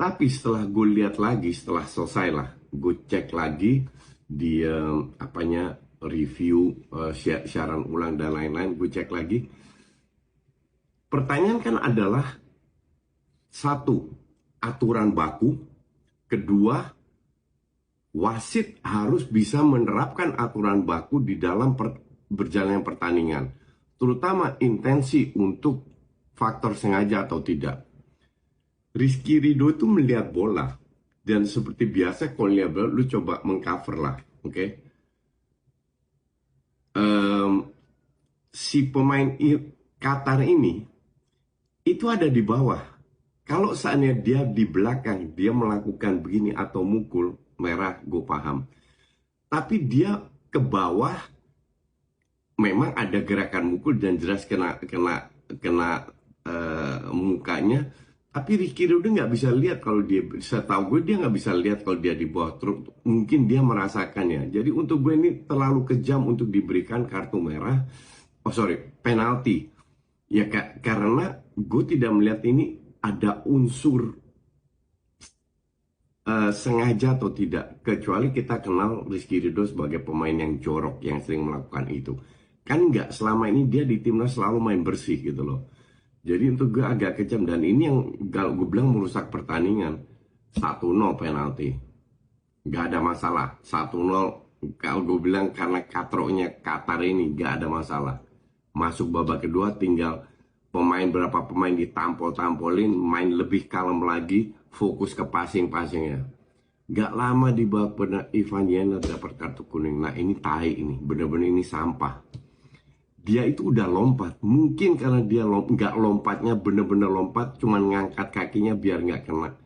Tapi setelah gue lihat lagi, setelah selesai lah, gue cek lagi di review, siaran ulang dan lain-lain, gue cek lagi. Pertanyaan kan adalah satu, aturan baku. Kedua, wasit harus bisa menerapkan aturan baku di dalam berjalannya pertandingan, terutama intensi untuk faktor sengaja atau tidak. Rizky Ridho itu melihat bola, dan seperti biasa kalau lihat bola, lu coba mengcover lah, oke? Si pemain Qatar ini itu ada di bawah. Kalau seandainya dia di belakang, dia melakukan begini atau mukul, merah, gue paham. Tapi dia ke bawah, memang ada gerakan mukul dan jelas kena mukanya. Tapi Rizky Ridho nggak bisa lihat kalau dia, setahu gue dia nggak bisa lihat kalau dia di bawah truk. Mungkin dia merasakannya. Jadi untuk gue ini terlalu kejam untuk diberikan kartu merah. Penalti. Ya karena gue tidak melihat ini ada unsur sengaja atau tidak. Kecuali kita kenal Rizky Ridho sebagai pemain yang jorok, yang sering melakukan itu. Kan nggak, selama ini dia di timnas selalu main bersih gitu loh. Jadi untuk gue agak kejam, dan ini yang kalau gue bilang merusak pertandingan. 1-0 penalti. Gak ada masalah. 1-0 kalau gue bilang karena katroknya Qatar ini gak ada masalah. Masuk babak kedua tinggal berapa pemain ditampol-tampolin, main lebih kalem lagi, fokus ke passing-passingnya. Gak lama di babak Ivan Jenner dapat kartu kuning. Nah ini tai ini, bener-bener ini sampah. Dia itu udah lompat, mungkin karena dia nggak lompatnya bener-bener lompat, cuman ngangkat kakinya biar nggak kena.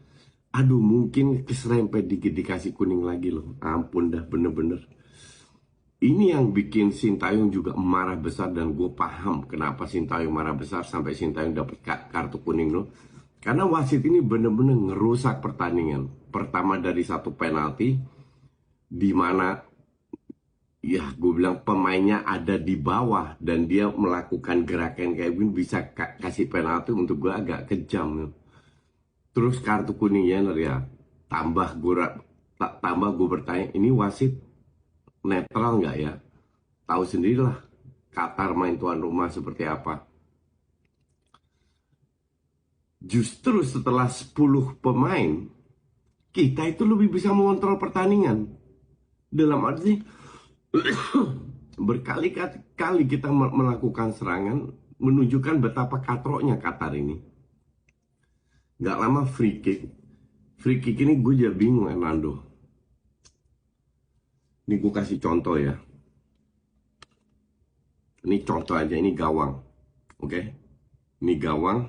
Aduh, mungkin keserempet dikit dikasih kuning lagi loh. Ampun dah, bener-bener. Ini yang bikin Sintayong juga marah besar, dan gue paham kenapa Sintayong marah besar sampai Sintayong dapat kartu kuning loh. Karena wasit ini bener-bener ngerusak pertandingan. Pertama dari satu penalti, di mana ya gue bilang pemainnya ada di bawah dan dia melakukan gerakan kayak gini, bisa kasih penalti. Untuk gue agak kejam. Terus kartu kuningnya ya tambah gue bertanya, ini wasit netral nggak ya? Tahu sendirilah Qatar main tuan rumah seperti apa. Justru setelah 10 pemain, kita itu lebih bisa mengontrol pertandingan. Dalam arti berkali-kali kita melakukan serangan, menunjukkan betapa katroknya Qatar ini. Gak lama free kick. Free kick ini gue jadi bingung, Hernando. Ini gue kasih contoh ya. Ini contoh aja, ini gawang. Oke? Ini gawang.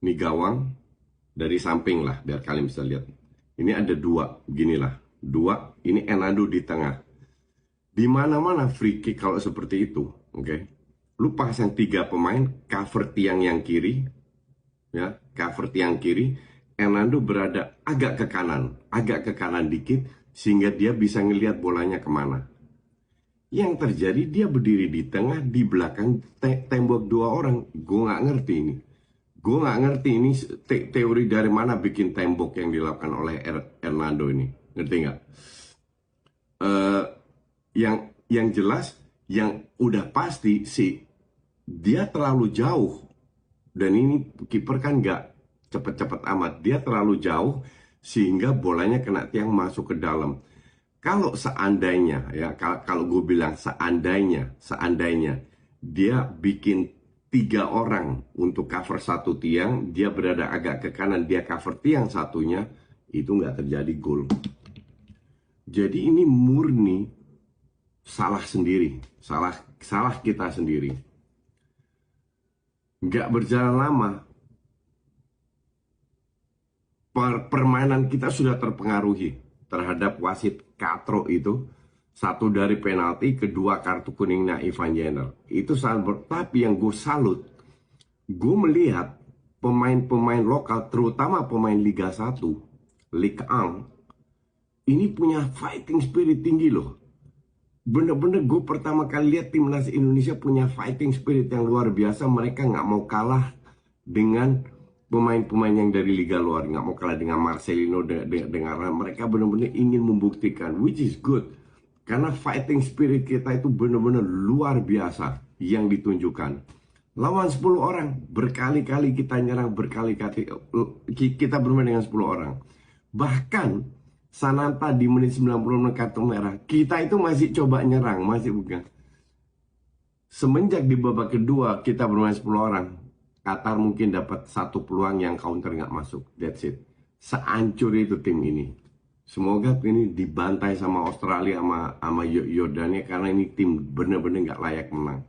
Ini gawang dari samping lah, biar kalian bisa lihat. Ini ada dua, beginilah. Dua, ini Hernando di tengah. Di mana-mana free kick kalau seperti itu, oke? Lu pasang 3 pemain, cover tiang yang kiri, ya, cover tiang kiri. Hernando berada agak ke kanan dikit, sehingga dia bisa ngelihat bolanya kemana. Yang terjadi dia berdiri di tengah, di belakang tembok 2 orang. Gue nggak ngerti ini. Gue nggak ngerti ini teori dari mana bikin tembok yang dilakukan oleh Hernando ini. Ngerti nggak? Yang jelas, yang udah pasti sih, dia terlalu jauh. Dan ini kiper kan nggak cepet-cepet amat. Dia terlalu jauh sehingga bolanya kena tiang masuk ke dalam. Kalau seandainya, ya, kalau gue bilang seandainya dia bikin 3 orang untuk cover 1 tiang, dia berada agak ke kanan, dia cover tiang satunya, itu nggak terjadi gol. Jadi ini murni salah sendiri, salah kita sendiri. Nggak berjalan lama, permainan kita sudah terpengaruhi terhadap wasit katrok itu. 1 dari penalti, kedua kartu kuningnya Ivan Jenner. Itu tapi yang gue salut, gue melihat pemain-pemain lokal, terutama pemain Liga 1, Liga 1, ini punya fighting spirit tinggi loh. Bener-bener gue pertama kali lihat timnas Indonesia punya fighting spirit yang luar biasa. Mereka nggak mau kalah dengan pemain-pemain yang dari liga luar nggak mau kalah dengan Marcelino, dengan mereka benar-benar ingin membuktikan, which is good. Karena fighting spirit kita itu benar-benar luar biasa yang ditunjukkan. Lawan 10 orang, berkali-kali kita nyerang, berkali-kali kita bermain dengan 10 orang. Bahkan Sananta di menit 90 kartu merah, kita itu masih coba nyerang, masih bukan. Semenjak di babak kedua kita bermain 10 orang, Qatar mungkin dapat satu peluang yang counter nggak masuk. That's it. Seancur itu tim ini. Semoga ini dibantai sama Australia sama Yordania karena ini tim bener-bener nggak layak menang.